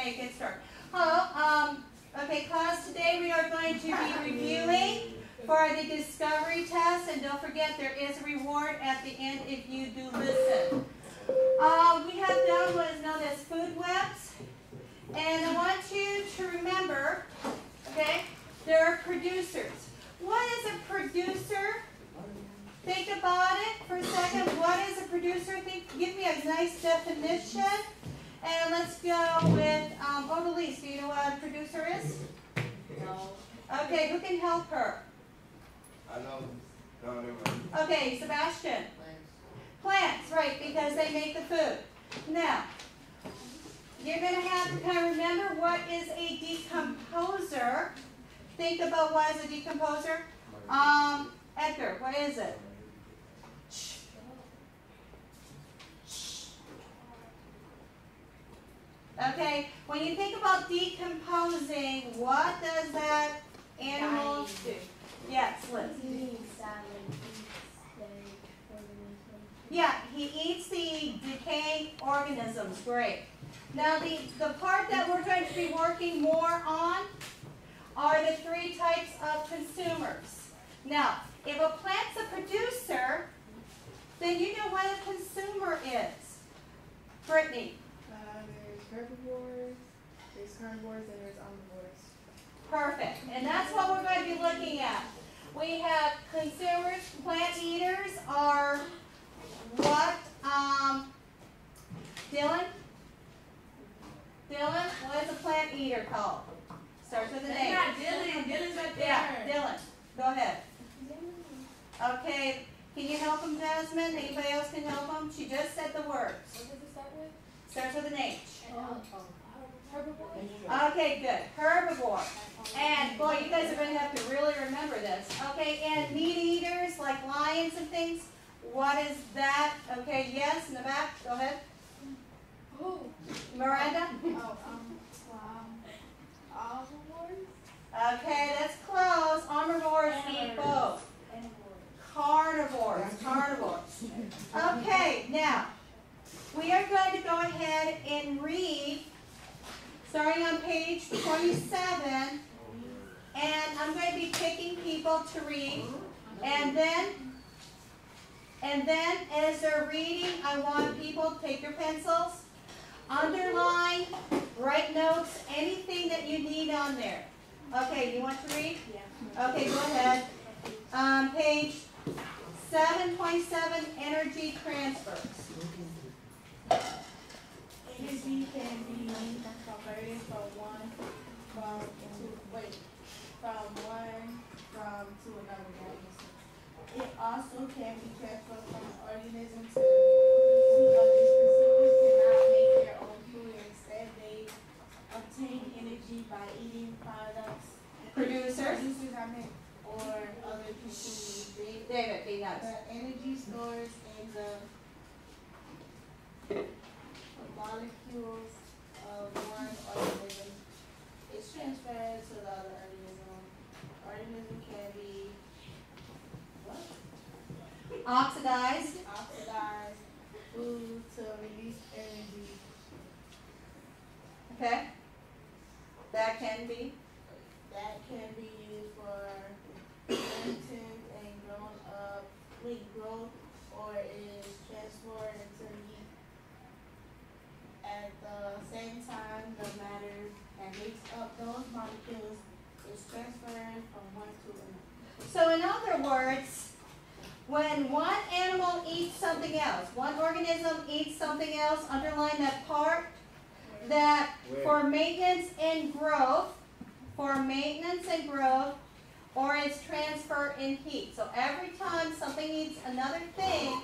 going to get started. Hello. Okay, class, today we are going to be reviewing for the discovery test, and don't forget there is a reward at the end if you do listen. We have done what is known as food webs, and I want you to remember, okay, there are producers. What is a producer? Think about it for a second. What is a producer? Give me a nice definition. And let's go with Odalise. Do you know what a producer is? No. Okay, who can help her? I know. No, never mind. Okay, Sebastian. Plants, right, because they make the food. Now, you're going to have to kind of remember what is a decomposer. Think about what is a decomposer. Edgar, what is it? Okay, when you think about decomposing, what does that animal do? Yes, Liz. Yeah, he eats the decaying organisms. Great. Now, the part that we're going to be working more on are the three types of consumers. Now, if a plant's a producer, then you know what a consumer is. Brittany. There's herbivores, there's carnivores, and there's omnivores. Perfect. And that's what we're going to be looking at. We have consumers. Plant eaters are what? Dylan? Dylan, what is a plant eater called? Starts with an A. Not Dylan. Dylan's right there. Yeah, Dylan. Go ahead. Okay. Can you help him, Jasmine? Anybody else can help him? She just said the words. What does it start with? Starts with an H. Herbivore. Okay, good. Herbivore. And boy, you guys are going to have to really remember this. Okay, and meat eaters like lions and things. What is that? Okay, yes, in the back. Go ahead. Oh. Miranda? Omnivores. Okay, that's close. Omnivores eat both. Carnivores. Carnivores. Okay, now, we are going to go ahead and read, starting on page 27, and I'm going to be picking people to read, and then as they're reading, I want people to take your pencils, underline, write notes, anything that you need on there. Okay, you want to read? Yeah. Okay, go ahead. Page 727, energy transfers. Energy can be converted from one to another organism. It also can be transferred from an organism to others. Consumers cannot make their own food. Instead, they obtain energy by eating products. Producers. Or other consumers. David, be nice. The energy stores in the molecules of one organism is transferred to the other organism. Organism can be Oxidized. oxidized food to release energy. Okay. That can be. That can be used for fermented and grown up with growth, or is transferred into heat. At the same time, the matter that makes up those molecules is transferred from one to another. So in other words, when one animal eats something else, one organism eats something else, underline that part, that for maintenance and growth, or is transfer in heat. So every time something eats another thing,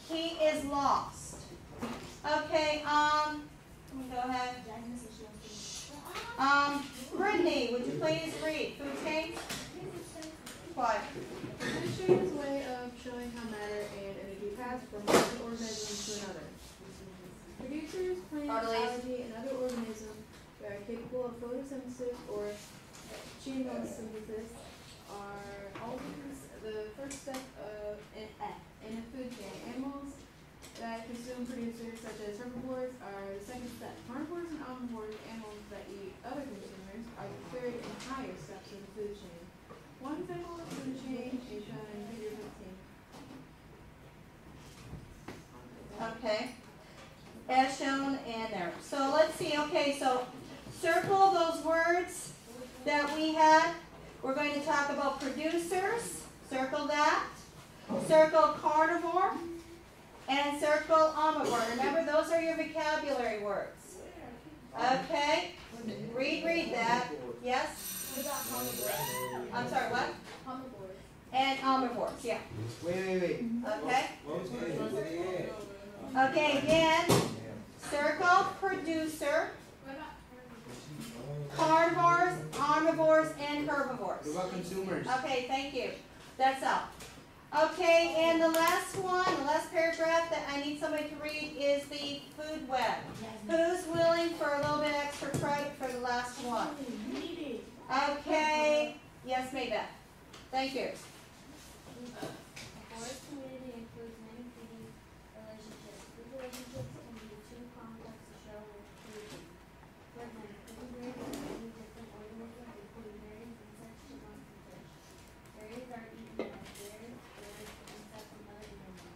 heat is lost. Okay, let me go ahead. Brittany, would you please read food chain? Quiet. Food chain is a way of showing how matter and energy pass from one organism to another. Producers, plants, algae, and other organisms that are capable of photosynthesis or chemosynthesis are always the first step in a food chain. Animals that consume producers such as herbivores are the second step. Carnivores and omnivores food chain. One example of a food chain is shown in figure 15. Okay, as shown in there. So let's see, okay, so circle those words that we had. We're going to talk about producers, circle that. Circle carnivore, and circle omnivore. Remember, those are your vocabulary words. Okay, read that. Yes? I'm sorry, what? Omnivores. And omnivores, yeah. Wait. Okay. What was it? Okay, again, circle producer, carnivores, omnivores, and herbivores. What about consumers? Okay, thank you. That's all. Okay, and the last one, the last paragraph that I need somebody to read is the food web. Who's willing for a little bit extra credit for the last one? Okay. Yes, Maybeth. Thank you. A forest community includes many feeding relationships. These relationships can be too complex to show with creation. For example, food grains are many different organisms, including berries, insects, chipmunks, and fish. Berries are eaten by bears, insects, and other animals.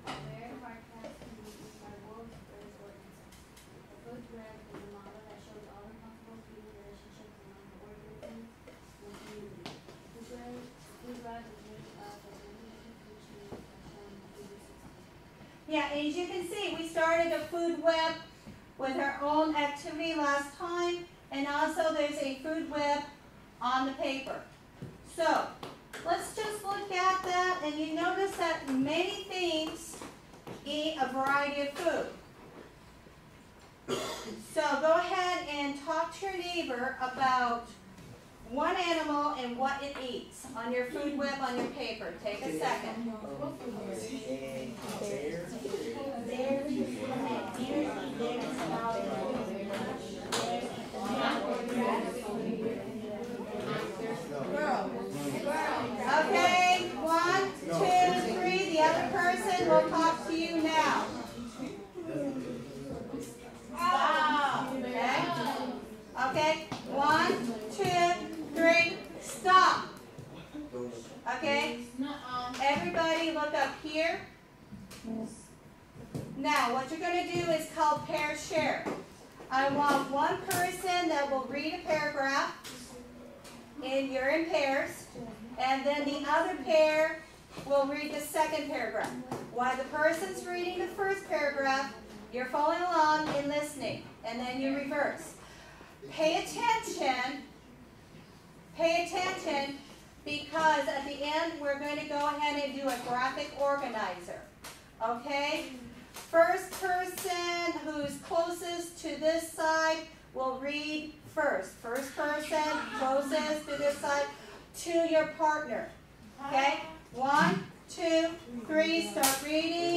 Bear hardcats can be eaten by wolves, birds, or insects. The food web is a model that shows all the possible feeding relationships among the organisms in the community. Food web is made up of many different food chains as shown in figure 16. Yeah, as you can see, we started a food web with our own activity last time, and also there's a food web on the paper. So, let's just look at that, and you notice that many things eat a variety of food. So, go ahead and talk to your neighbor about one animal and what it eats on your food web on your paper. Take a second. Okay, 1, 2, 3. The other person will talk to you now. Okay? Okay, 1, 2, 3. Stop. Okay? Everybody look up here. Now, what you're going to do is called pair share. I want one person that will read a paragraph, and you're in pairs, and then the other pair will read the second paragraph. While the person's reading the first paragraph, you're following along and listening, and then you reverse. Pay attention, because at the end we're going to go ahead and do a graphic organizer. Okay? First person who's closest to this side will read first. First person closest to this side to your partner. Okay? 1, 2, 3, start reading.